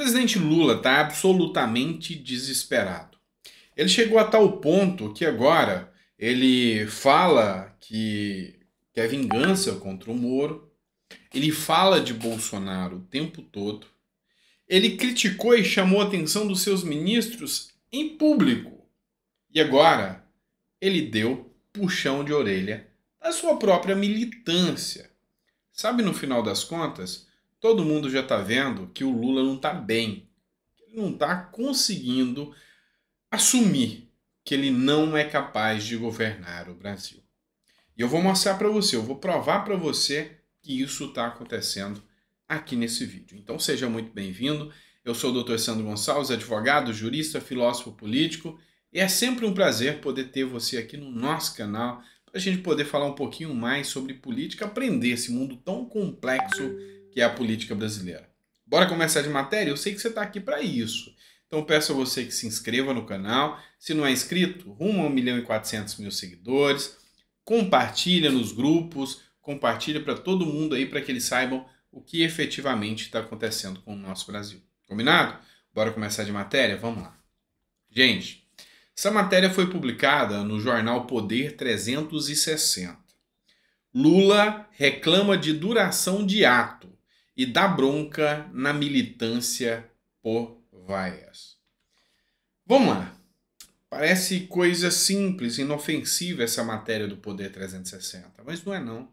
presidente Lula está absolutamente desesperado. Ele chegou a tal ponto que agora ele fala que quer vingança contra o Moro, ele fala de Bolsonaro o tempo todo, ele criticou e chamou a atenção dos seus ministros em público. E agora ele deu puxão de orelha à sua própria militância. Sabe, no final das contas, todo mundo já está vendo que o Lula não está bem. Ele não está conseguindo assumir que ele não é capaz de governar o Brasil. E eu vou mostrar para você, eu vou provar para você que isso está acontecendo aqui nesse vídeo. Então seja muito bem-vindo. Eu sou o Dr. Sandro Gonçalves, advogado, jurista, filósofo político, e é sempre um prazer poder ter você aqui no nosso canal para a gente poder falar um pouquinho mais sobre política, aprender esse mundo tão complexo que é a política brasileira. Bora começar de matéria? Eu sei que você está aqui para isso. Então peço a você que se inscreva no canal. Se não é inscrito, rumo a 1.400.000 seguidores. Compartilha nos grupos, compartilha para todo mundo aí para que eles saibam o que efetivamente está acontecendo com o nosso Brasil. Combinado? Bora começar de matéria? Vamos lá. Gente, essa matéria foi publicada no jornal Poder 360. Lula reclama de duração de ato e dá bronca na militância por vaias. Vamos lá. Parece coisa simples, inofensiva essa matéria do Poder 360, mas não é não.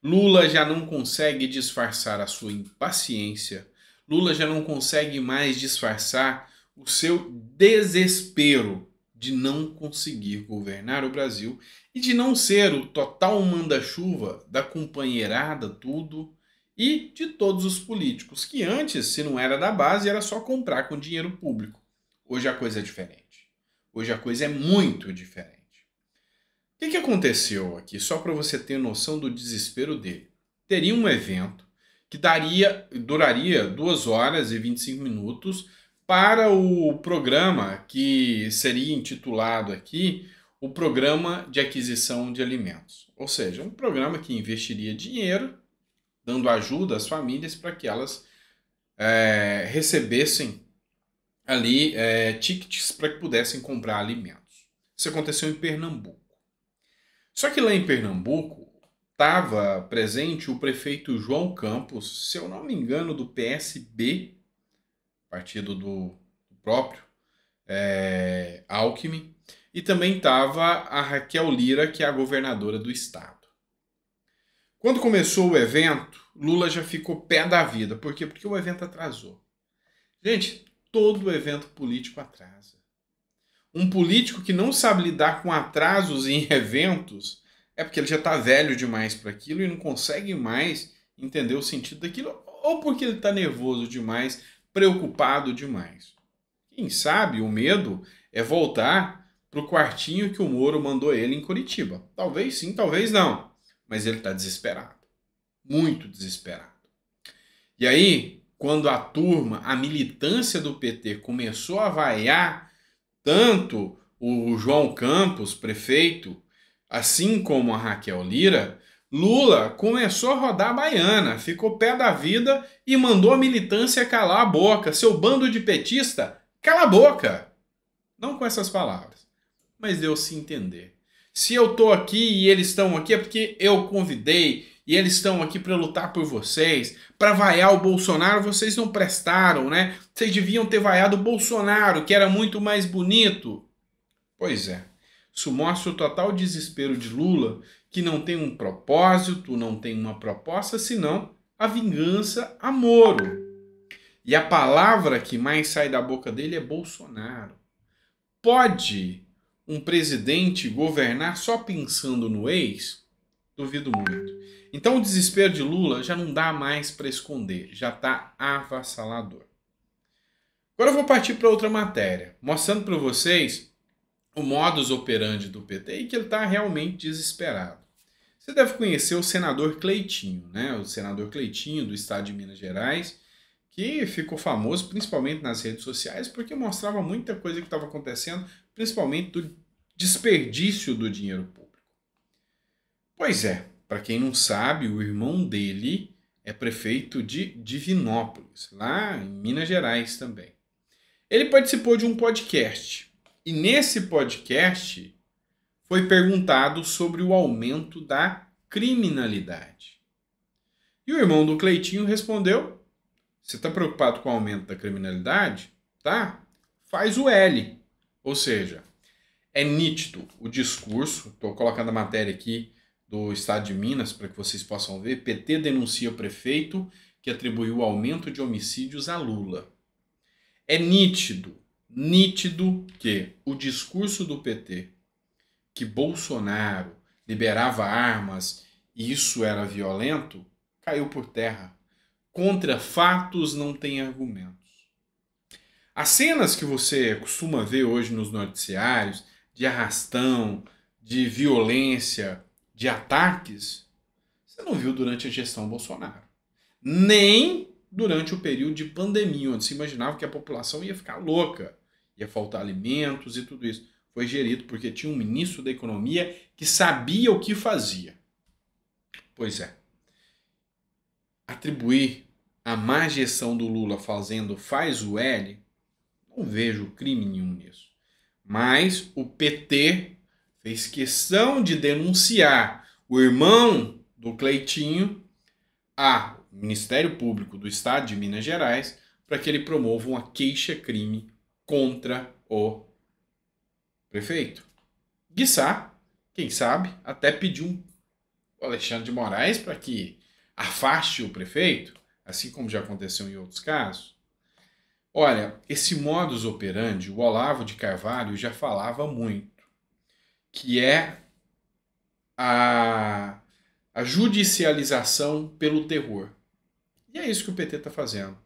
Lula já não consegue disfarçar a sua impaciência. Lula já não consegue mais disfarçar o seu desespero de não conseguir governar o Brasil e de não ser o total manda-chuva da companheirada tudo e de todos os políticos, que antes, se não era da base, era só comprar com dinheiro público. Hoje a coisa é diferente. Hoje a coisa é muito diferente. O que aconteceu aqui? Só para você ter noção do desespero dele. Teria um evento que duraria 2 horas e 25 minutos para o programa que seria intitulado aqui o Programa de Aquisição de Alimentos. Ou seja, um programa que investiria dinheiro, dando ajuda às famílias para que elas recebessem ali tickets para que pudessem comprar alimentos. Isso aconteceu em Pernambuco. Só que lá em Pernambuco estava presente o prefeito João Campos, se eu não me engano, do PSB, partido do próprio Alckmin, e também estava a Raquel Lira, que é a governadora do estado. Quando começou o evento, Lula já ficou pé da vida. Por quê? Porque o evento atrasou. Gente, todo evento político atrasa. Um político que não sabe lidar com atrasos em eventos é porque ele já está velho demais para aquilo e não consegue mais entender o sentido daquilo, ou porque ele está nervoso demais, preocupado demais. Quem sabe o medo é voltar para o quartinho que o Moro mandou ele em Curitiba. Talvez sim, talvez não. Mas ele está desesperado. Muito desesperado. E aí, quando a turma, a militância do PT começou a vaiar tanto o João Campos, prefeito, assim como a Raquel Lira, Lula começou a rodar a baiana, ficou pé da vida e mandou a militância calar a boca. Seu bando de petista, cala a boca! Não com essas palavras, mas deu-se entender. Se eu estou aqui e eles estão aqui é porque eu convidei e eles estão aqui para lutar por vocês, para vaiar o Bolsonaro, vocês não prestaram, né? Vocês deviam ter vaiado o Bolsonaro, que era muito mais bonito. Pois é, isso mostra o total desespero de Lula, que não tem um propósito, não tem uma proposta, senão a vingança a Moro. E a palavra que mais sai da boca dele é Bolsonaro. Pode um presidente governar só pensando no ex? Duvido muito. Então o desespero de Lula já não dá mais para esconder, já está avassalador. Agora eu vou partir para outra matéria, mostrando para vocês o modus operandi do PT e que ele está realmente desesperado. Você deve conhecer o senador Cleitinho, né? O senador Cleitinho do estado de Minas Gerais, que ficou famoso principalmente nas redes sociais porque mostrava muita coisa que estava acontecendo, principalmente do desperdício do dinheiro público. Pois é, para quem não sabe, o irmão dele é prefeito de Divinópolis, lá em Minas Gerais também. Ele participou de um podcast. E nesse podcast foi perguntado sobre o aumento da criminalidade. E o irmão do Cleitinho respondeu: você está preocupado com o aumento da criminalidade? Tá? Faz o L. Ou seja, é nítido o discurso. Estou colocando a matéria aqui do Estado de Minas para que vocês possam ver. PT denuncia o prefeito que atribuiu o aumento de homicídios a Lula. É nítido que o discurso do PT, que Bolsonaro liberava armas e isso era violento, caiu por terra. Contra fatos não tem argumentos. As cenas que você costuma ver hoje nos noticiários, de arrastão, de violência, de ataques, você não viu durante a gestão Bolsonaro. Nem durante o período de pandemia, onde se imaginava que a população ia ficar louca, ia faltar alimentos e tudo isso. Foi gerido porque tinha um ministro da Economia que sabia o que fazia. Pois é. Atribuir a má gestão do Lula fazendo faz o L, não vejo crime nenhum nisso. Mas o PT fez questão de denunciar o irmão do Cleitinho ao Ministério Público do Estado de Minas Gerais para que ele promova uma queixa-crime contra o prefeito. Quiçá, quem sabe, até pediu o Alexandre de Moraes para que afaste o prefeito, assim como já aconteceu em outros casos. Olha, esse modus operandi, o Olavo de Carvalho já falava muito, que é a judicialização pelo terror. E é isso que o PT está fazendo.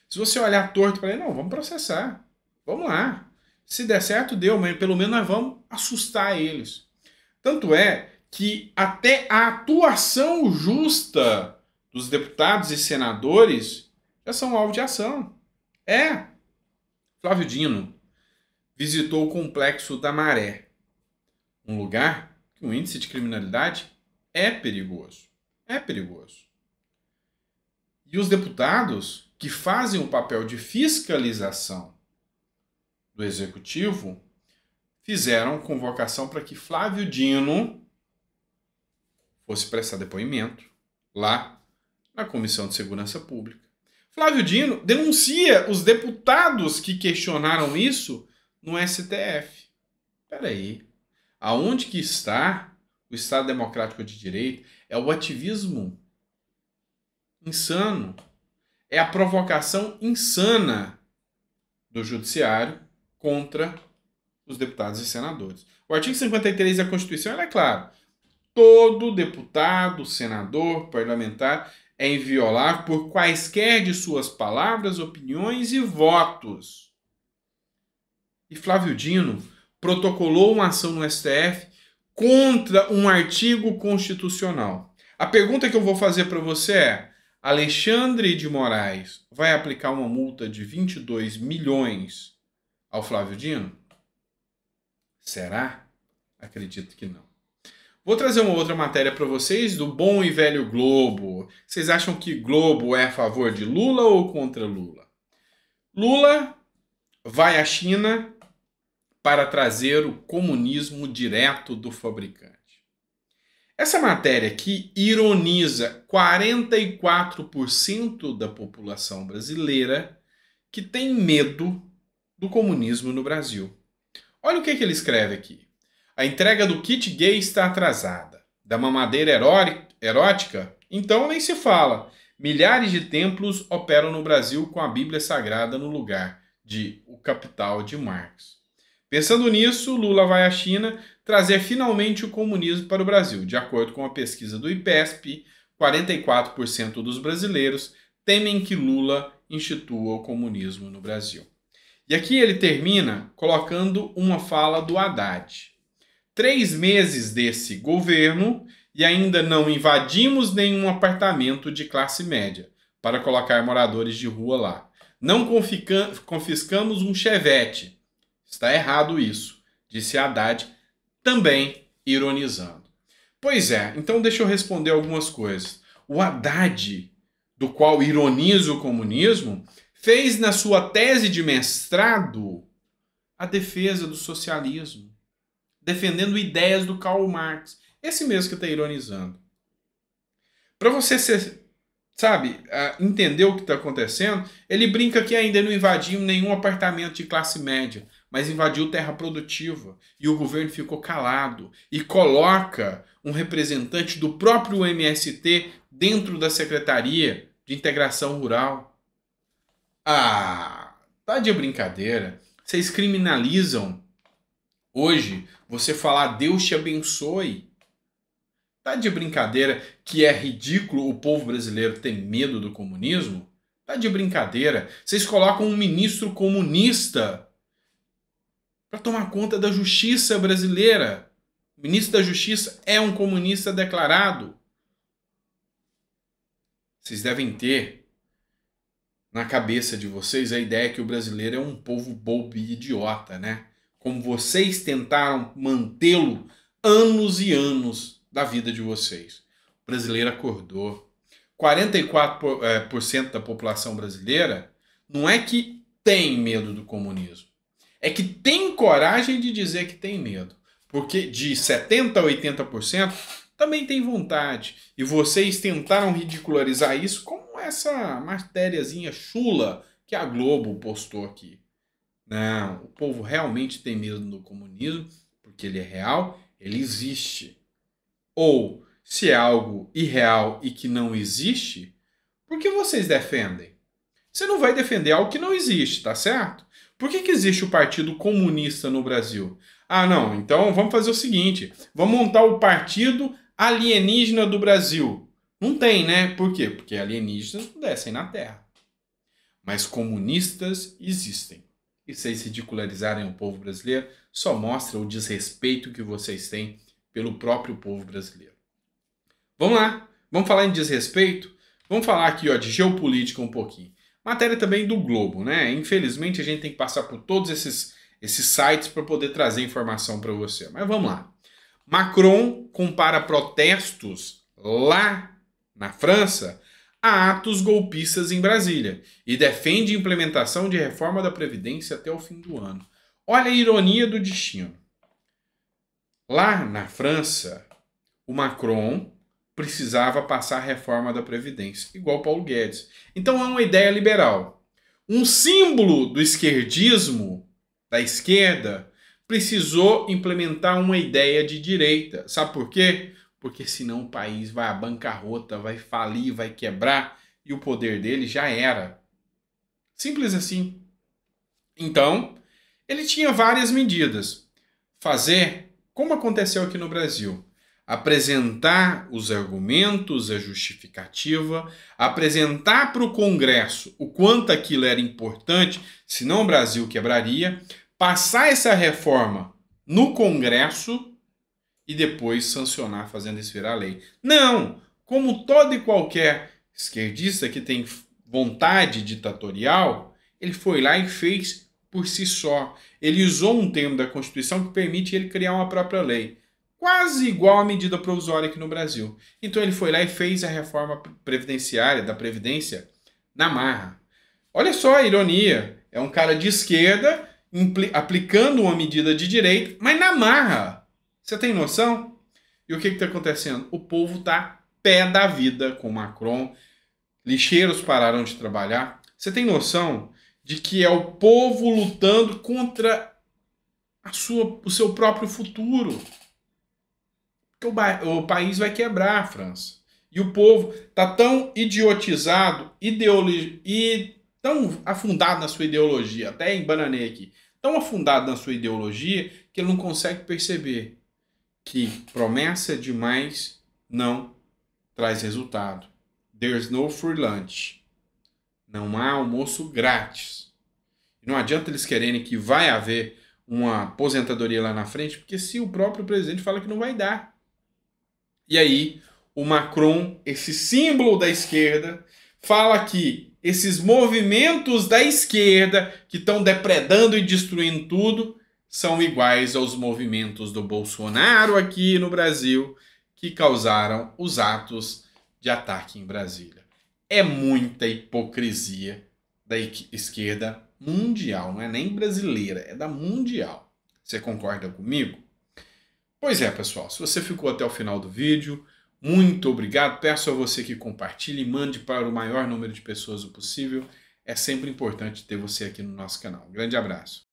Se você olhar torto para ele, não, vamos processar, vamos lá. Se der certo, deu, mas pelo menos nós vamos assustar eles. Tanto é que até a atuação justa dos deputados e senadores já são alvo de ação. Flávio Dino visitou o Complexo da Maré, um lugar que o índice de criminalidade é perigoso. É perigoso. E os deputados que fazem o papel de fiscalização do executivo fizeram convocação para que Flávio Dino fosse prestar depoimento lá na Comissão de Segurança Pública. Flávio Dino denuncia os deputados que questionaram isso no STF. Espera aí, aonde que está o Estado Democrático de Direito? É o ativismo insano. É a provocação insana do judiciário contra os deputados e senadores. O artigo 53 da Constituição é claro. Todo deputado, senador, parlamentar é inviolável por quaisquer de suas palavras, opiniões e votos. E Flávio Dino protocolou uma ação no STF contra um artigo constitucional. A pergunta que eu vou fazer para você é: Alexandre de Moraes vai aplicar uma multa de 22 milhões ao Flávio Dino? Será? Acredito que não. Vou trazer uma outra matéria para vocês do bom e velho Globo. Vocês acham que Globo é a favor de Lula ou contra Lula? Lula vai à China para trazer o comunismo direto do fabricante. Essa matéria aqui ironiza 44% da população brasileira que tem medo do comunismo no Brasil. Olha o que ele escreve aqui. A entrega do kit gay está atrasada. Da mamadeira erótica? Então nem se fala. Milhares de templos operam no Brasil com a Bíblia Sagrada no lugar de O Capital de Marx. Pensando nisso, Lula vai à China trazer finalmente o comunismo para o Brasil. De acordo com a pesquisa do IPESP, 44% dos brasileiros temem que Lula institua o comunismo no Brasil. E aqui ele termina colocando uma fala do Haddad. 3 meses desse governo e ainda não invadimos nenhum apartamento de classe média para colocar moradores de rua lá. Não confiscamos um chevette. Está errado isso, disse Haddad, também ironizando. Pois é, então deixa eu responder algumas coisas. O Haddad do qual ironiza o comunismo, fez na sua tese de mestrado a defesa do socialismo, defendendo ideias do Karl Marx. Esse mesmo que está ironizando. Para você entender o que está acontecendo, ele brinca que ainda não invadiu nenhum apartamento de classe média, mas invadiu terra produtiva. E o governo ficou calado e coloca um representante do próprio MST dentro da Secretaria de Integração Rural. Ah, tá de brincadeira. Vocês criminalizam hoje você falar Deus te abençoe. Tá de brincadeira que é ridículo o povo brasileiro ter medo do comunismo? Tá de brincadeira. Vocês colocam um ministro comunista para tomar conta da justiça brasileira. O ministro da Justiça é um comunista declarado. Vocês devem ter na cabeça de vocês a ideia que o brasileiro é um povo bobo e idiota, né? Como vocês tentaram mantê-lo anos e anos da vida de vocês. O brasileiro acordou. 44% da população brasileira não é que tem medo do comunismo. É que tem coragem de dizer que tem medo. Porque de 70% a 80% também tem vontade. E vocês tentaram ridicularizar isso como essa matériazinha chula que a Globo postou aqui. Não, o povo realmente tem medo do comunismo, porque ele é real, ele existe. Ou, se é algo irreal e que não existe, por que vocês defendem? Você não vai defender algo que não existe, tá certo? Por que existe o Partido Comunista no Brasil? Ah, não, então vamos fazer o seguinte, vamos montar o Partido Alienígena do Brasil. Não tem, né? Por quê? Porque alienígenas não descem na Terra. Mas comunistas existem. E vocês ridicularizarem o povo brasileiro só mostra o desrespeito que vocês têm pelo próprio povo brasileiro. Vamos lá, vamos falar em desrespeito? Vamos falar aqui de geopolítica um pouquinho. Matéria também do Globo, né? Infelizmente a gente tem que passar por todos esses sites para poder trazer informação para você. Mas vamos lá. Macron compara protestos lá na França a atos golpistas em Brasília e defende a implementação de reforma da Previdência até o fim do ano. Olha a ironia do destino. Lá na França, o Macron precisava passar a reforma da Previdência, igual Paulo Guedes. Então é uma ideia liberal. Um símbolo do esquerdismo, da esquerda, precisou implementar uma ideia de direita. Sabe por quê? Porque senão o país vai à bancarrota, vai falir, vai quebrar e o poder dele já era. Simples assim. Então, ele tinha várias medidas. Fazer como aconteceu aqui no Brasil. Apresentar os argumentos, a justificativa, apresentar para o Congresso o quanto aquilo era importante, senão o Brasil quebraria, passar essa reforma no Congresso e depois sancionar fazendo isso virar lei. Não! Como todo e qualquer esquerdista que tem vontade ditatorial, ele foi lá e fez por si só. Ele usou um termo da Constituição que permite ele criar uma própria lei. Quase igual à medida provisória aqui no Brasil. Então ele foi lá e fez a reforma previdenciária, da Previdência, na marra. Olha só a ironia. É um cara de esquerda aplicando uma medida de direita, mas na marra. Você tem noção? E o que está acontecendo? O povo está pé da vida com Macron. Lixeiros pararam de trabalhar. Você tem noção de que é o povo lutando contra o seu próprio futuro? O país vai quebrar, a França. E o povo está tão idiotizado e tão afundado na sua ideologia, até embananei aqui, tão afundado na sua ideologia que ele não consegue perceber que promessa demais não traz resultado. There's no free lunch. Não há almoço grátis. Não adianta eles quererem que vai haver uma aposentadoria lá na frente, porque se o próprio presidente fala que não vai dar. E aí, o Macron, esse símbolo da esquerda, fala que esses movimentos da esquerda que estão depredando e destruindo tudo são iguais aos movimentos do Bolsonaro aqui no Brasil, que causaram os atos de ataque em Brasília. É muita hipocrisia da esquerda mundial, não é nem brasileira, é da mundial. Você concorda comigo? Pois é, pessoal, se você ficou até o final do vídeo, muito obrigado. Peço a você que compartilhe e mande para o maior número de pessoas o possível. É sempre importante ter você aqui no nosso canal. Um grande abraço.